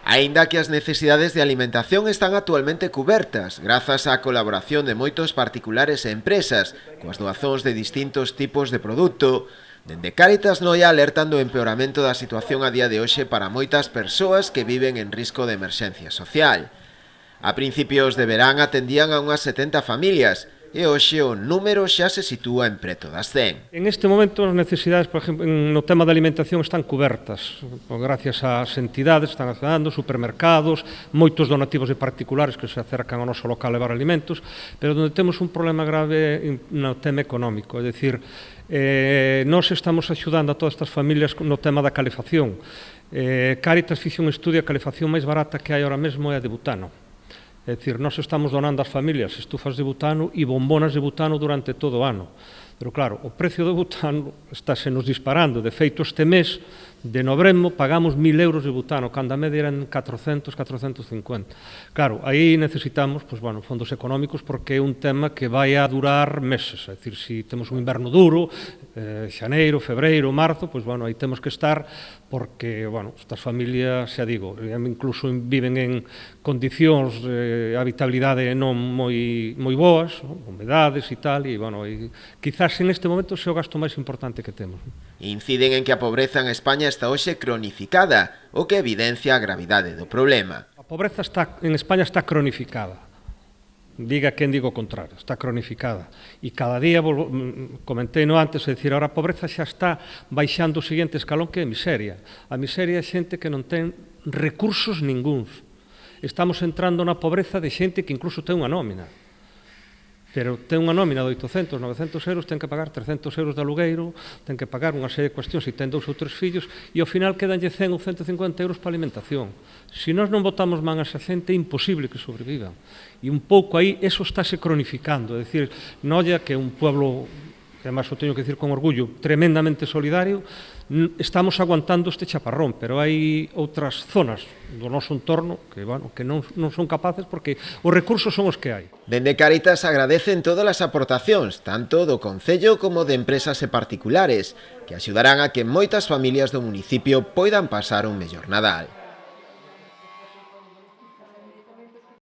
Aínda que as necesidades de alimentación están actualmente cubertas grazas á colaboración de moitos particulares e empresas coas doazóns de distintos tipos de produto, dende Cáritas Noia alertan do empeoramento da situación a día de hoxe para moitas persoas que viven en risco de emerxencia social. A principios de verán atendían a unhas 70 familias, e hoxe o número xa se sitúa en preto das 100. En este momento as necesidades, por exemplo, no tema da alimentación están cubertas, gracias ás entidades, están accedendo, supermercados, moitos donativos de particulares que se acercan ao noso local a levar alimentos, pero onde temos un problema grave no tema económico, é dicir, nós estamos axudando a todas estas familias no tema da calefacción. Cáritas fixo un estudio, a calefacción máis barata que hai ahora mesmo é a de butano. É dicir, nós estamos donando ás familias estufas de butano e bombonas de butano durante todo o ano. Pero claro, o precio do butano estáse nos disparando. De feito, este mes de novembro pagamos 1.000 euros de butano, cando a media eran 400, 450. Claro, aí necesitamos fondos económicos porque é un tema que vai a durar meses. É dicir, se temos un inverno duro, xaneiro, febreiro, marzo, aí temos que estar porque, estas familias, xa digo, incluso viven en condicións de habitabilidade non moi boas, humedades e tal, e, quizás en este momento é o gasto máis importante que temos. Inciden en que a pobreza en España está hoxe cronificada, o que evidencia a gravidade do problema. A pobreza en España está cronificada. Diga quen diga o contrario, está cronificada. E cada día, comentei no antes, é dicir, ahora a pobreza xa está baixando o seguinte escalón que é a miseria. A miseria é xente que non ten recursos ningúns. Estamos entrando na pobreza de xente que incluso ten unha nómina. Pero ten unha nómina de 800, 900 euros, ten que pagar 300 euros de alugueiro, ten que pagar unha serie de cuestións se ten 2 ou 3 fillos, e ao final quedanlle 100 ou 150 euros para alimentación. Se nós non botamos man a esa xente, é imposible que sobrevivan. E un pouco aí, eso estáse cronificando. É dicir, Noia, que é un pueblo, que además o teño que dicir con orgullo, tremendamente solidario, estamos aguantando este chaparrón, pero hai outras zonas do noso entorno que non son capaces porque os recursos son os que hai. Dende Cáritas agradecen todas as aportacións, tanto do Concello como de empresas e particulares, que axudarán a que moitas familias do municipio poidan pasar un mellor Nadal.